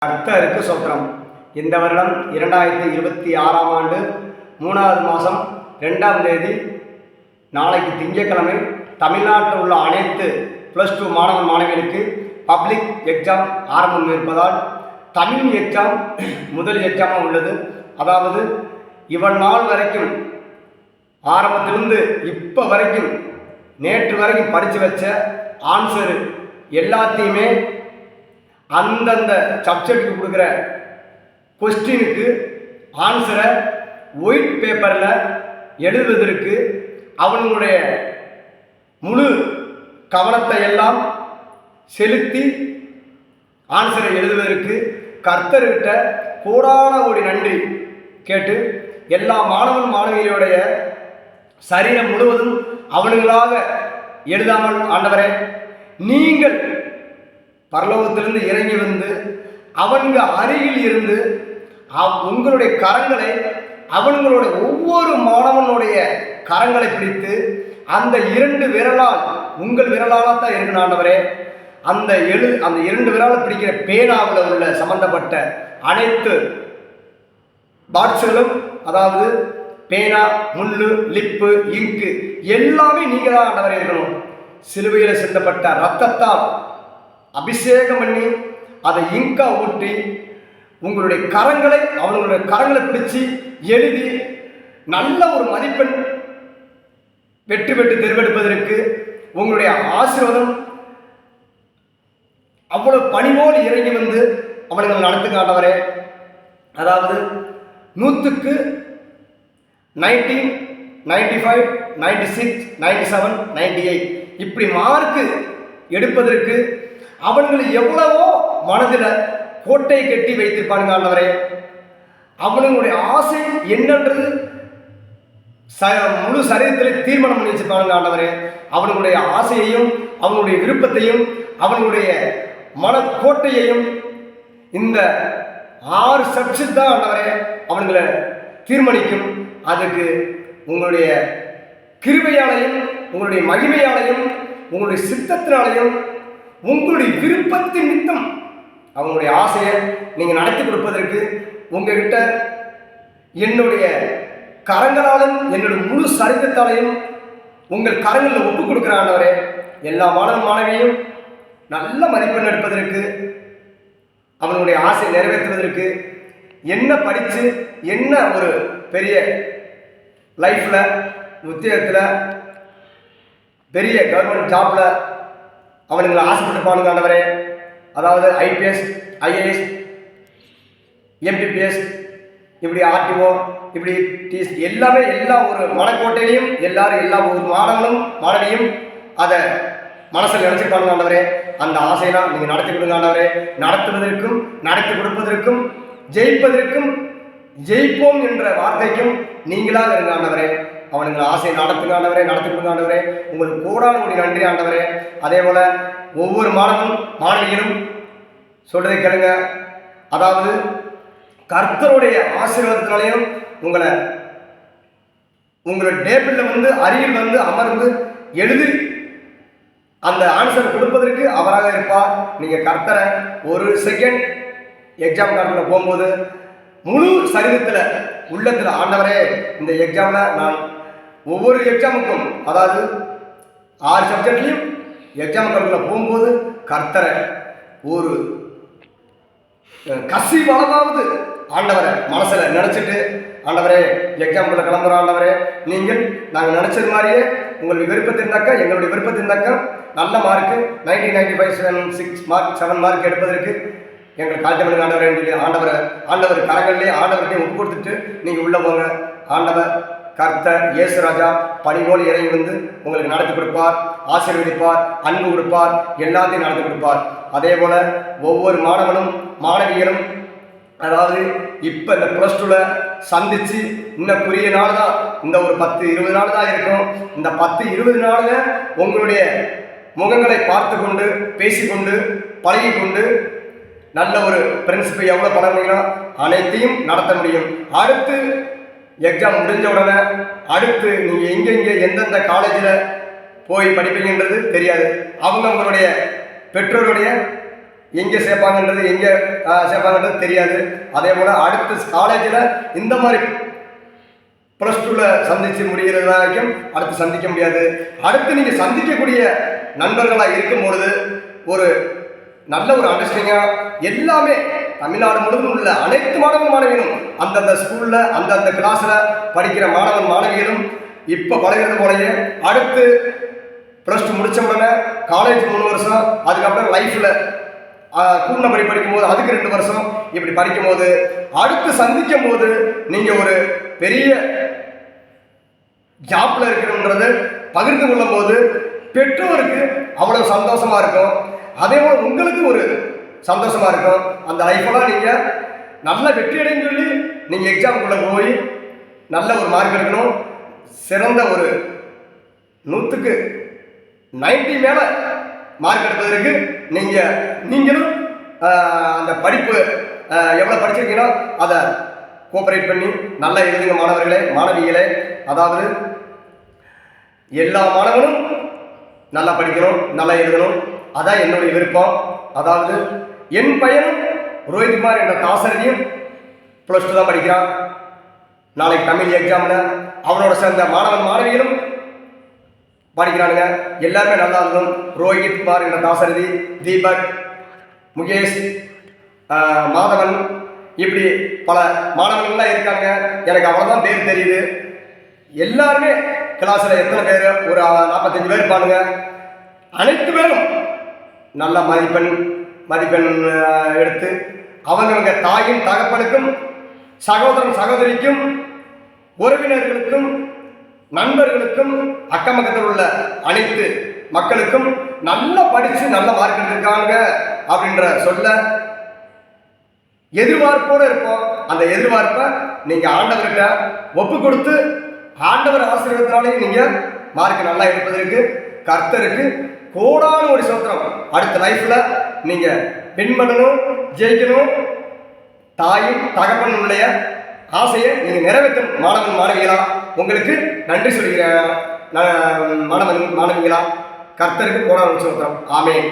கர்த்தருக்கு சோத்திரம். இந்த வருடம் 2026ஆம் ஆண்டு 3வது மாதம் 2ஆம் தேதி நாளைக்கு திங்கட்கிழமை தமிழ்நாட்டில் உள்ள அனைத்து +2 மாணவ மாணவிகளுக்கு பப்ளிக் எக்ஸாம் ஆரம்பம் இருப்பதால் தமிழ் எக்ஸாம் முதல் எக்ஸாமாக உள்ளது. அதாவது இவ்வளவு நாள் வரைக்கும் ஆரம்பத்திலிருந்து இப்போ வரைக்கும் நேற்று வரைக்கும் படித்து வச்ச ஆன்சரு எல்லாத்தையுமே அந்தந்த சப்ஜெக்டுக்கு கொடுக்குற கொஸ்டினுக்கு ஆன்சரை ஒயிட் பேப்பரில் எழுதுவதற்கு அவங்களுடைய முழு கவனத்தை எல்லாம் செலுத்தி ஆன்சரை எழுதுவதற்கு கர்த்தர்கிட்ட கோடான கோடி நன்றி கேட்டு எல்லா மாணவன் மாணவிகளுடைய சரீரம் முழுவதும் அவனுங்களாக எழுதாமல் ஆண்டவரே நீங்கள் பரலோகத்திலிருந்து இறங்கி வந்து அவங்க அருகில் இருந்து உங்களுடைய கரங்களை அவங்களுடைய ஒவ்வொரு மாணவனுடைய கரங்களை பிடித்து அந்த 2 விரலால் உங்கள் விரலால் தான் இருக்கணும் ஆண்டவரே. அந்த 2 விரலால் பிடிக்கிற பேனாவில் உள்ள சம்பந்தப்பட்ட அனைத்து பாட்ஸ்களும், அதாவது பேனா, முள்ளு, லிப்பு, இங்கு எல்லாமே நீங்கள் தான் ஆண்டவரே இருக்கணும். சிலுவையில் சிந்தப்பட்ட ரத்தத்தால் அபிஷேகம் பண்ணி அதை இங்கா ஊட்டி உங்களுடைய கரங்களை அவங்களுடைய கரங்களை பிடிச்சி எழுதி நல்ல ஒரு மதிப்பெண் வெற்றி பெற்று தெரிவெடுப்பதற்கு உங்களுடைய ஆசீர்வாதம் அவ்வளவு பணிவோடு இறங்கி வந்து அவர்கள் நடத்துங்க ஆண்டவரே. அதாவது 100க்கு 90, 95, 96, 97, 98 இப்படி மார்க்கு எடுப்பதற்கு அவர்கள் எவ்வளவோ மனதில் கோட்டையை கட்டி வைத்திருப்பாங்க ஆண்டவரே. அவனுங்களுடைய ஆசை என்னன்றது முழு சரீரத்தில் தீர்மானம் பண்ணி வச்சிருப்பாங்க ஆண்டவரே. அவனுடைய ஆசையையும் அவனுடைய விருப்பத்தையும் அவனுடைய மனக்கோட்டையையும் இந்த 6 சப்ஜெக்ட் தான் ஆண்டவரே அவங்களை தீர்மானிக்கும். அதுக்கு உங்களுடைய கிருபையாலையும் உங்களுடைய மகிமையாலையும் உங்களுடைய சித்தத்தினாலையும் உங்களுடைய விருப்பத்தின் நிமித்தம் அவங்களுடைய ஆசையை நீங்கள் நடத்தி கொடுப்பதற்கு உங்ககிட்ட என்னுடைய கரங்களாலும் என்னுடைய முழு சரீரத்தாலையும் உங்கள் கரங்களில் ஒப்புக் கொடுக்குற ஆண்டவரே. எல்லா மாணவ மாணவியையும் நல்ல மதிப்பெண் எடுப்பதற்கு அவனுடைய ஆசையை நிறைவேற்றுவதற்கு என்ன படித்து என்ன ஒரு பெரிய லைஃப்பில் உத்தியோகத்தில் பெரிய கவர்மெண்ட் ஜாப்பில் அவனுங்களை ஆசைப்பட்டுப்பானுங்க ஆண்டவரே. அதாவது ஐபிஎஸ், ஐஏஎஸ், எம்பிபிஎஸ், இப்படி ஆர்டிஓ, இப்படி டிஎஸ் எல்லாமே எல்லா ஒரு மனக்கோட்டையிலையும் எல்லாரும் எல்லா ஒரு மாணவனும் மாணவியும் அதை மனசில் நினச்சிருப்பானுங்க ஆண்டவரே. அந்த ஆசையெல்லாம் நீங்கள் நடத்தி கொடுங்க ஆண்டவரே. நடத்துவதற்கும் நடத்தி கொடுப்பதற்கும் ஜெயிப்பதற்கும் ஜெயிப்போம் என்ற வார்த்தைக்கும் நீங்களாக இருங்க ஆண்டவரே. அவனுங்களை ஆசையை நடத்துங்க ஆண்டவரே, நடத்தி கொடுங்க ஆண்டவரே. உங்களுக்கு கோடான கோடி நன்றி ஆண்டவரே. அதே போல ஒவ்வொரு மாணவனும் மாணவிகளும் சொல்றதை கேளுங்க. அதாவது கர்த்தருடைய ஆசீர்வாதத்தினாலையும் உங்களுடைய டேபிளில் வந்து அருகில் வந்து அமர்ந்து எழுதி அந்த ஆன்சர் கொடுப்பதற்கு அவராக இருப்பார். நீங்கள் கர்த்தரை ஒரு செகண்ட் எக்ஸாம் காலத்தில் போகும்போது முழு சரீரத்தில் உள்ளத்தில் ஆண்டவரே இந்த எக்ஸாமில் நான் ஒவ்வொரு எக்ஸாமுக்கும், அதாவது 6 சப்ஜெக்ட்லையும் எக்ஸாம் காலத்தில் போகும்போது கர்த்தரை ஒரு கசி வளமாவது ஆண்டவரை மனசில் நினச்சிட்டு ஆண்டவரே எக்ஸாம்பிள் கிளம்புறோம் ஆண்டவரே. நாங்கள் நினச்சது மாதிரியே உங்களுடைய விருப்பத்தின் தக்க எங்களுடைய விருப்பத்தின் தக்க நல்ல மார்க்கு 90, 95, 6 மார்க் 7 மார்க் எடுப்பதற்கு எங்கள் காட்சி பண்ணுங்க ஆண்டவரே சொல்லி ஆண்டவர் கரங்கள்லேயே ஆண்டவர்கிட்டையும் ஒப்பு கொடுத்துட்டு நீங்கள் உள்ளே போங்க. ஆண்டவர் கர்த்தர் இயேசு ராஜா பணிவோடு இறங்கி வந்து உங்களுக்கு நடத்தி கொடுப்பார், ஆசீர்வதிப்பார், அன்பு கொடுப்பார், எல்லாத்தையும் நடத்தி கொடுப்பார். அதே போல் ஒவ்வொரு மாணவனும் மாணவிகளும், அதாவது இப்போ இந்த +2ல் சந்தித்து இன்னும் குறுகிய நாள் தான், இந்த ஒரு 10-20 நாள் தான் இருக்கும். இந்த 10-20 நாளில் உங்களுடைய முகங்களை பார்த்து கொண்டு பேசிக்கொண்டு பழகி கொண்டு நல்ல ஒரு பிரின்சிபை எவ்வளோ பண்ண முடியும் அனைத்தையும் நடத்த முடியும். அடுத்து எக்ஸாம் முடிஞ்ச உடனே அடுத்து நீங்கள் எங்கெங்கே எந்தெந்த காலேஜில் போய் படிப்பீங்கன்றது தெரியாது. அவங்களுடைய பெற்றோருடைய எங்கே சேர்ப்பாங்கன்றது சேர்ப்பாங்கன்றது தெரியாது. அதே போல் அடுத்த காலேஜில் இந்த மாதிரி +2 சந்தித்து முடிகிறது வரைக்கும் அடுத்து சந்திக்க முடியாது. அடுத்து நீங்கள் சந்திக்கக்கூடிய நண்பர்களாக இருக்கும்பொழுது ஒரு நல்ல ஒரு அண்டர்ஸ்டாண்டிங்காக எல்லாமே தமிழ்நாடு முழுவதும் உள்ள அனைத்து மாணவிகளும் அந்தந்த ஸ்கூலில் அந்தந்த கிளாஸில் படிக்கிற மாணவிகளும் இப்போ பழகிறது போலயே அடுத்து +2 முடித்த உடனே காலேஜ் 3 வருஷம், அதுக்கப்புறம் லைஃப்பில் கூர்ண படிக்கும்போது அதுக்கு 2 வருஷம், இப்படி படிக்கும்போது அடுத்து சந்திக்கும் போது நீங்கள் ஒரு பெரிய ஜாப்ல இருக்கிறன்றது பகிர்ந்து கொள்ளும் போது பெற்றோருக்கு அவ்வளவு சந்தோஷமா இருக்கும். அதே போல உங்களுக்கு ஒரு சந்தோஷமா இருக்கும். அந்த லைஃபெல்லாம் நீங்க நல்ல வெற்றி அடைன்னு சொல்லி நீங்க எக்ஸாமுக்குள்ள போய் நல்ல ஒரு மார்க் எடுக்கணும். சிறந்த ஒரு 100க்கு 90 மேல மார்க் எடுப்பதற்கு நீங்களும் அந்த படிப்பு எவ்வளவு படிச்சிருக்கீங்களோ அதை கோஆபரேட் பண்ணி நல்லா எழுதுங்க மாணவர்களே, மாணவிகளே. அதாவது எல்லா மாணவனும் நல்லா படிக்கணும், நல்லா எழுதணும், அதான் என்னுடைய விருப்பம். அதாவது என் பையனும் ரோஹித்குமார் என்ற தாசரதியும் +2 தான் படிக்கிறான். நாளைக்கு தமிழ் எக்ஸாமில் அவனோட சேர்ந்த மாணவிகளும் படிக்கிறானுங்க. எல்லாருமே நல்லா இருக்கணும். ரோஹித்குமார் என்ற தாசரதி, தீபக், முகேஷ், மாதவன், இப்படி பல மாணவர்கள்லாம் இருக்காங்க. எனக்கு அவ்வளோதான் பேர் தெரியுது. எல்லாருமே கிளாஸில் எத்தனை பேர், ஒரு 45 பேர் இருப்பானுங்க. அனைத்து பேரும் நல்ல மதிப்பெண் எடுத்து அவங்க தாயும் தகப்பனுக்கும் சகோதரன் சகோதரிக்கும் உறவினர்களுக்கும் நண்பர்களுக்கும் அக்கம் பக்கத்தில் உள்ள அனைத்து மக்களுக்கும் நல்லா படித்து நல்ல மார்க் எடுத்திருக்காங்க அப்படின்ற சொல்ல எதிர்பார்ப்போடு இருப்போம். அந்த எதிர்பார்ப்பை நீங்கள் ஆண்டவர்கிட்ட ஒப்பு கொடுத்து ஆண்டவர் ஆசீர்வாதத்தினாலேயும் நீங்கள் மார்க் நல்லா எடுப்பதற்கு கர்த்தருக்கு கோடான ஒரு சோத்திரம். அடுத்த லைஃப்பில் நீங்கள் வின் பண்ணணும், ஜெயிக்கணும். தாயும் தகப்பனுடைய ஆசையை நீங்கள் நிறைவேற்றும் மாணவிகளா. உங்களுக்கு நன்றி சொல்கிறேன் மாணவிகளா. கர்த்தருக்கு கோடான ஒரு சோத்திரம். ஆமென்.